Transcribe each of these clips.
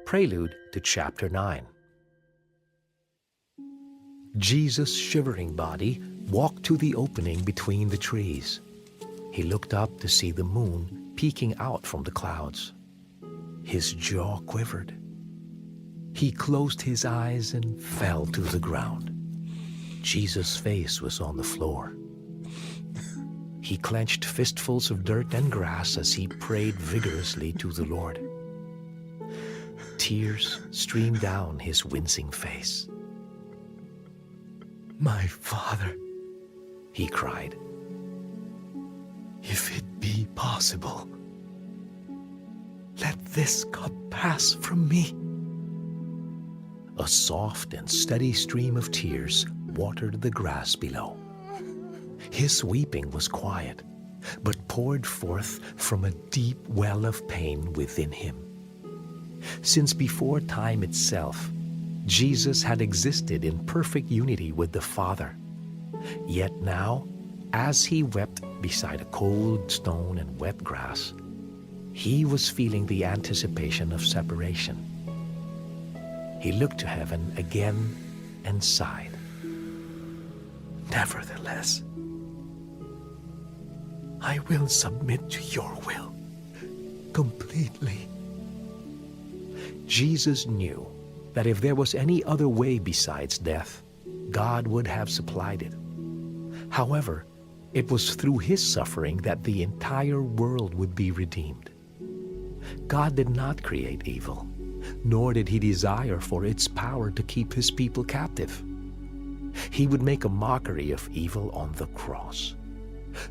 Prelude to Chapter 9. Jesus' shivering body walked to the opening between the trees. He looked up to see the moon peeking out from the clouds. His jaw quivered. He closed his eyes and fell to the ground. Jesus' face was on the floor. He clenched fistfuls of dirt and grass as he prayed vigorously to the Lord. Tears streamed down his wincing face. "My Father," he cried, "if it be possible, let this cup pass from me." A soft and steady stream of tears watered the grass below. His weeping was quiet, but poured forth from a deep well of pain within him. Since before time itself, Jesus had existed in perfect unity with the Father. Yet now, as he wept beside a cold stone and wet grass, he was feeling the anticipation of separation. He looked to heaven again and sighed. "Nevertheless, I will submit to your will completely." Jesus knew that if there was any other way besides death, God would have supplied it. However, it was through his suffering that the entire world would be redeemed. God did not create evil, nor did he desire for its power to keep his people captive. He would make a mockery of evil on the cross.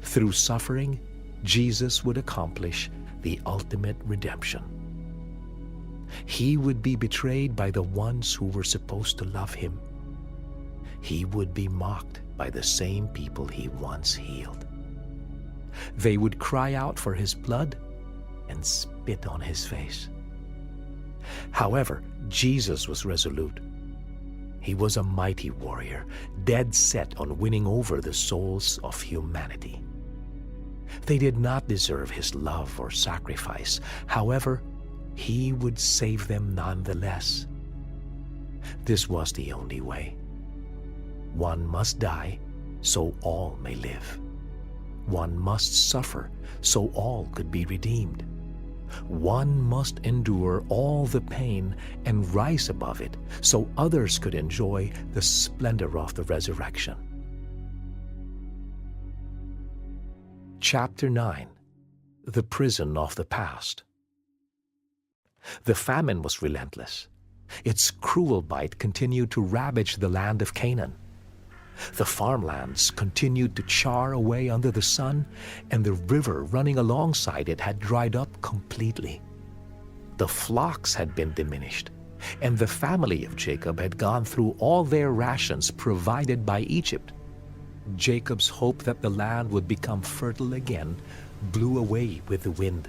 Through suffering, Jesus would accomplish the ultimate redemption. He would be betrayed by the ones who were supposed to love him. He would be mocked by the same people he once healed. They would cry out for his blood and spit on his face. However, Jesus was resolute. He was a mighty warrior, dead set on winning over the souls of humanity. They did not deserve his love or sacrifice. However, he would save them nonetheless. This was the only way. One must die so all may live. One must suffer so all could be redeemed. One must endure all the pain and rise above it so others could enjoy the splendor of the resurrection. Chapter 9. The Prison of the Past. The famine was relentless. Its cruel bite continued to ravage the land of Canaan. The farmlands continued to char away under the sun, and the river running alongside it had dried up completely. The flocks had been diminished, and the family of Jacob had gone through all their rations provided by Egypt. Jacob's hope that the land would become fertile again blew away with the wind.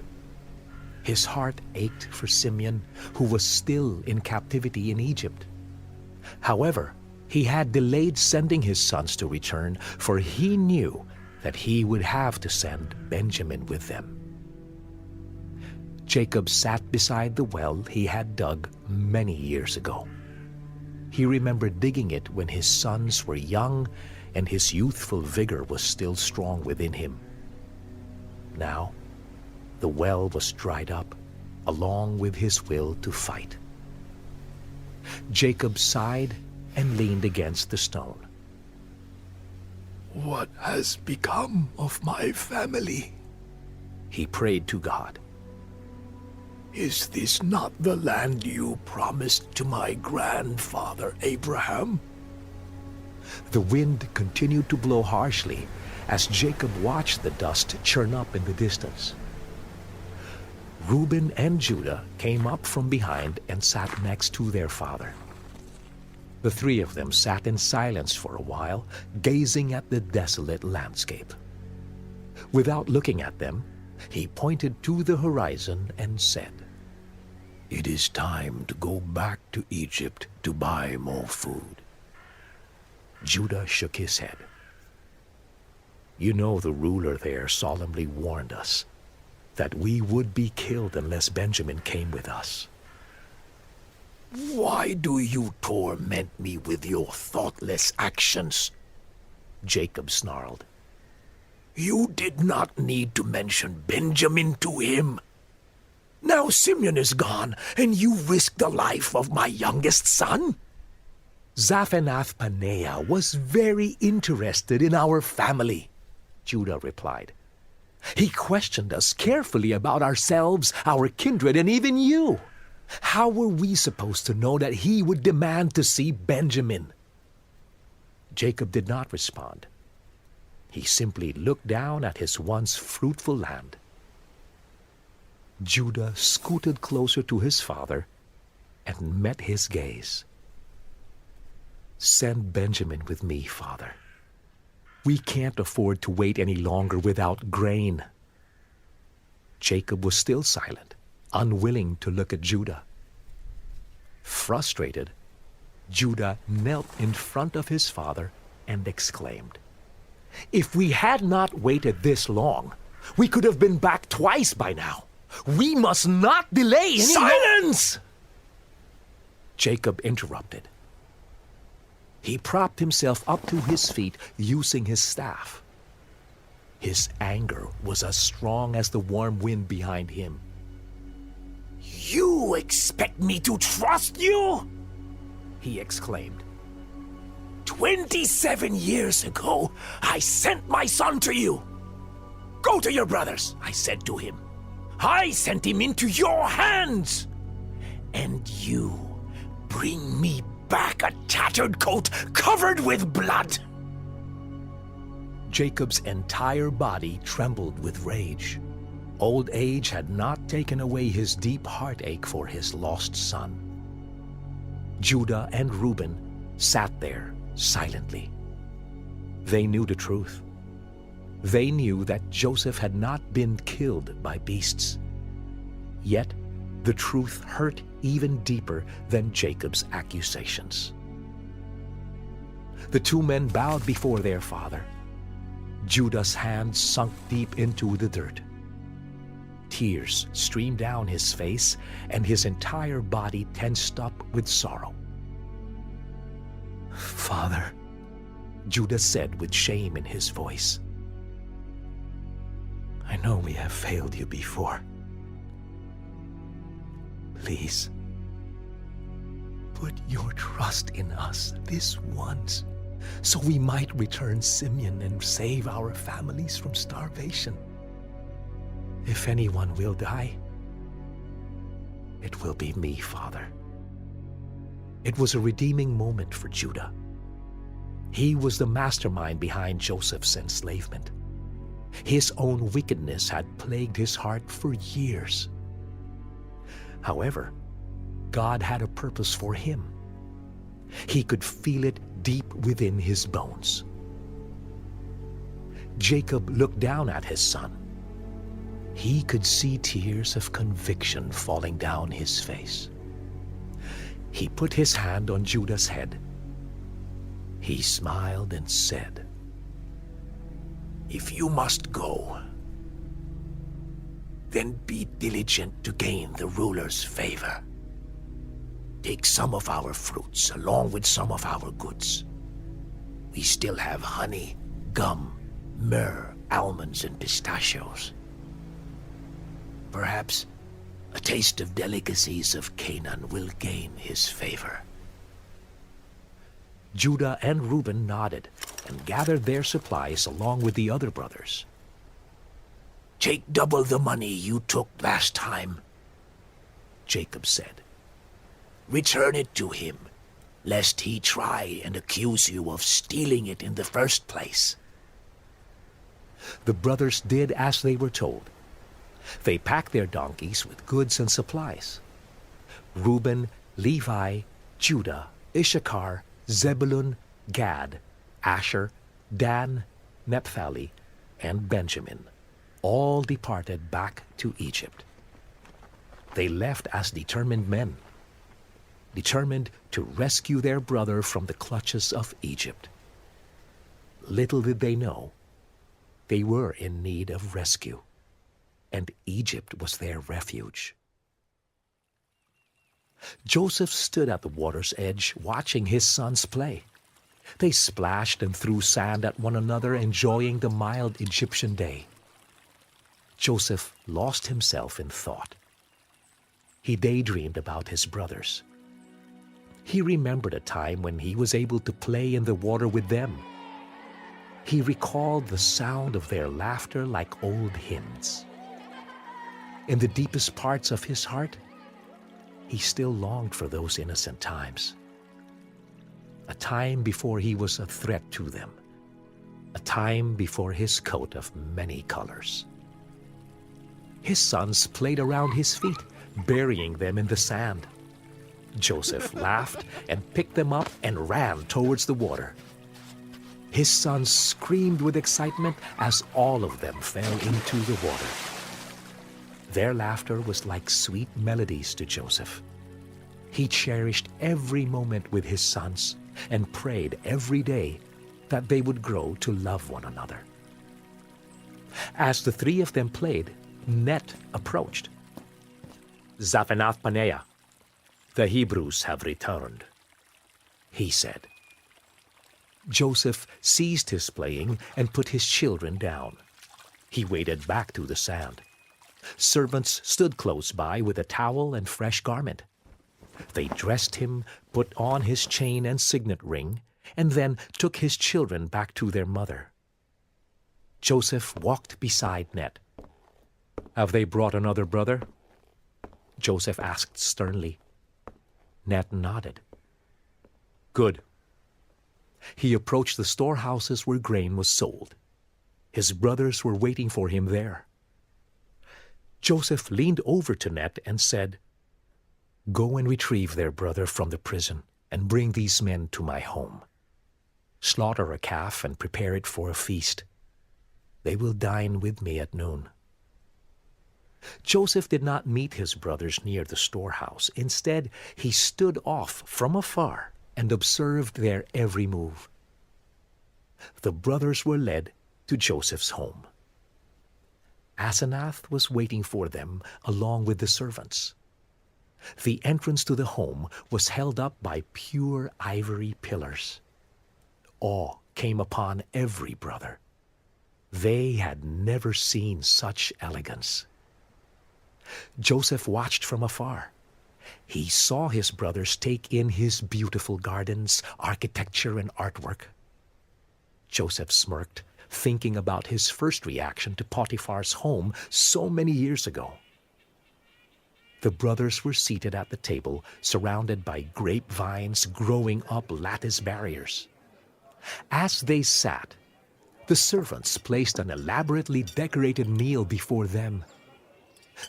His heart ached for Simeon, who was still in captivity in Egypt. However, he had delayed sending his sons to return, for he knew that he would have to send Benjamin with them. Jacob sat beside the well he had dug many years ago. He remembered digging it when his sons were young and his youthful vigor was still strong within him. Now, the well was dried up, along with his will to fight. Jacob sighed and leaned against the stone. "What has become of my family?" he prayed to God. "Is this not the land you promised to my grandfather Abraham?" The wind continued to blow harshly as Jacob watched the dust churn up in the distance. Reuben and Judah came up from behind and sat next to their father. The three of them sat in silence for a while, gazing at the desolate landscape. Without looking at them, he pointed to the horizon and said, "It is time to go back to Egypt to buy more food." Judah shook his head. "You know the ruler there solemnly warned us that we would be killed unless Benjamin came with us." Why do you torment me with your thoughtless actions? Jacob snarled. You did not need to mention Benjamin to him. Now Simeon is gone, and you risk the life of my youngest son? Zaphanath-Paneah was very interested in our family, Judah replied. He questioned us carefully about ourselves, our kindred, and even you. How were we supposed to know that he would demand to see Benjamin? Jacob did not respond. He simply looked down at his once fruitful land. Judah scooted closer to his father and met his gaze. Send Benjamin with me, father. We can't afford to wait any longer without grain. Jacob was still silent, unwilling to look at Judah. Frustrated, Judah knelt in front of his father and exclaimed, If we had not waited this long, we could have been back twice by now. We must not delay any Silence! Jacob interrupted. He propped himself up to his feet using his staff. His anger was as strong as the warm wind behind him. You expect me to trust you? He exclaimed. 27 years ago, I sent my son to you. Go to your brothers, I said to him. I sent him into your hands. And you bring me back a tattered coat covered with blood. Jacob's entire body trembled with rage. Old age had not taken away his deep heartache for his lost son. Judah and Reuben sat there silently. They knew the truth. They knew that Joseph had not been killed by beasts. Yet the truth hurt even deeper than Jacob's accusations. The two men bowed before their father. Judah's hands sunk deep into the dirt. Tears streamed down his face, and his entire body tensed up with sorrow. Father, Judah said with shame in his voice, I know we have failed you before. Please, put your trust in us this once, so we might return Simeon and save our families from starvation. If anyone will die, it will be me, Father. It was a redeeming moment for Judah. He was the mastermind behind Joseph's enslavement. His own wickedness had plagued his heart for years. However, God had a purpose for him. He could feel it deep within his bones. Jacob looked down at his son. He could see tears of conviction falling down his face. He put his hand on Judah's head. He smiled and said, If you must go, then be diligent to gain the ruler's favor. Take some of our fruits along with some of our goods. We still have honey, gum, myrrh, almonds, and pistachios. Perhaps a taste of delicacies of Canaan will gain his favor. Judah and Reuben nodded and gathered their supplies along with the other brothers. Take double the money you took last time, Jacob said. Return it to him, lest he try and accuse you of stealing it in the first place. The brothers did as they were told. They packed their donkeys with goods and supplies. Reuben, Levi, Judah, Issachar, Zebulun, Gad, Asher, Dan, Naphtali, and Benjamin all departed back to Egypt. They left as determined men, determined to rescue their brother from the clutches of Egypt. Little did they know, they were in need of rescue, and Egypt was their refuge. Joseph stood at the water's edge, watching his sons play. They splashed and threw sand at one another, enjoying the mild Egyptian day. Joseph lost himself in thought. He daydreamed about his brothers. He remembered a time when he was able to play in the water with them. He recalled the sound of their laughter like old hymns. In the deepest parts of his heart, he still longed for those innocent times. A time before he was a threat to them. A time before his coat of many colors. His sons played around his feet, burying them in the sand. Joseph laughed and picked them up and ran towards the water. His sons screamed with excitement as all of them fell into the water. Their laughter was like sweet melodies to Joseph. He cherished every moment with his sons and prayed every day that they would grow to love one another. As the three of them played, Net approached. "Zaphenath-paneah, the Hebrews have returned," he said. Joseph ceased his playing and put his children down. He waded back to the sand. Servants stood close by with a towel and fresh garment. They dressed him, put on his chain and signet ring, and then took his children back to their mother. Joseph walked beside Net. "Have they brought another brother?" Joseph asked sternly. Net nodded. "Good." He approached the storehouses where grain was sold. His brothers were waiting for him there. Joseph leaned over to Net and said, "Go and retrieve their brother from the prison and bring these men to my home. Slaughter a calf and prepare it for a feast. They will dine with me at noon." Joseph did not meet his brothers near the storehouse. Instead, he stood off from afar and observed their every move. The brothers were led to Joseph's home. Asenath was waiting for them along with the servants. The entrance to the home was held up by pure ivory pillars. Awe came upon every brother. They had never seen such elegance. Joseph watched from afar. He saw his brothers take in his beautiful gardens, architecture, and artwork. Joseph smirked, thinking about his first reaction to Potiphar's home so many years ago. The brothers were seated at the table, surrounded by grapevines growing up lattice barriers. As they sat, the servants placed an elaborately decorated meal before them.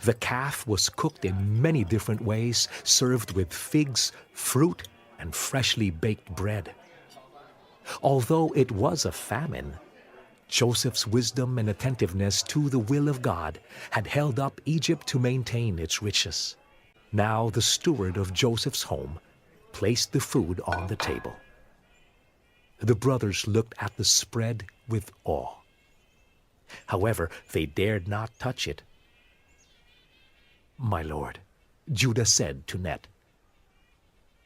The calf was cooked in many different ways, served with figs, fruit, and freshly baked bread. Although it was a famine, Joseph's wisdom and attentiveness to the will of God had held up Egypt to maintain its riches. Now the steward of Joseph's home placed the food on the table. The brothers looked at the spread with awe. However, they dared not touch it. "My lord," Judah said to Net,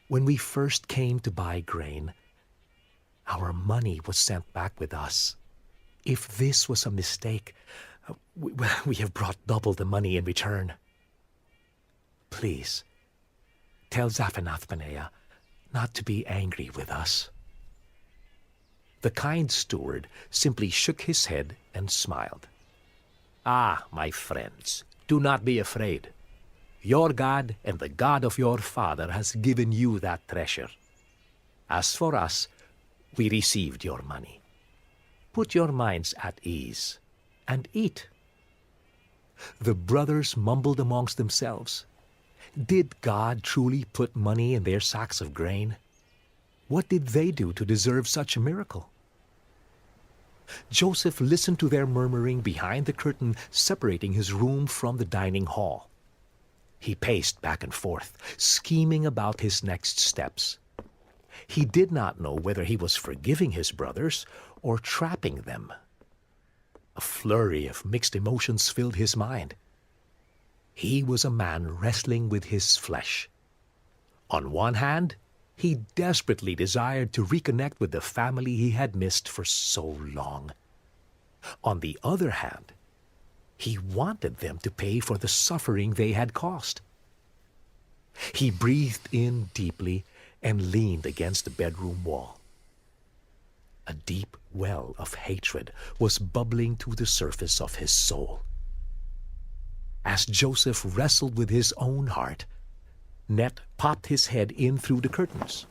"when we first came to buy grain, our money was sent back with us. If this was a mistake, we have brought double the money in return. Please, tell Zaphenath-paneah not to be angry with us." The kind steward simply shook his head and smiled. "Ah, my friends, do not be afraid. Your God and the God of your father has given you that treasure. As for us, we received your money. Put your minds at ease and eat." The brothers mumbled amongst themselves. Did God truly put money in their sacks of grain? What did they do to deserve such a miracle? Joseph listened to their murmuring behind the curtain separating his room from the dining hall. He paced back and forth, scheming about his next steps. He did not know whether he was forgiving his brothers or trapping them. A flurry of mixed emotions filled his mind. He was a man wrestling with his flesh. On one hand, he desperately desired to reconnect with the family he had missed for so long. On the other hand, he wanted them to pay for the suffering they had caused. He breathed in deeply and leaned against the bedroom wall. A deep well of hatred was bubbling to the surface of his soul. As Joseph wrestled with his own heart, Net popped his head in through the curtains.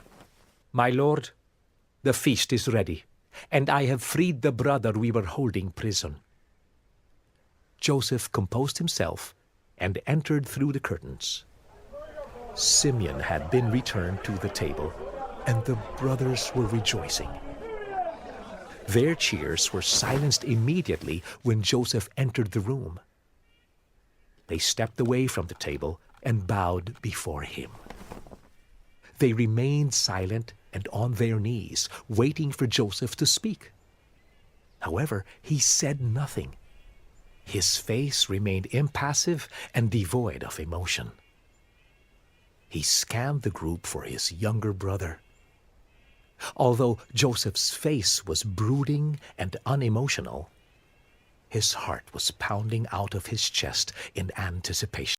"My lord, the feast is ready, and I have freed the brother we were holding prison." Joseph composed himself and entered through the curtains. Simeon had been returned to the table, and the brothers were rejoicing. Their cheers were silenced immediately when Joseph entered the room. They stepped away from the table and bowed before him. They remained silent and on their knees, waiting for Joseph to speak. However, he said nothing. His face remained impassive and devoid of emotion. He scanned the group for his younger brother. Although Joseph's face was brooding and unemotional, his heart was pounding out of his chest in anticipation.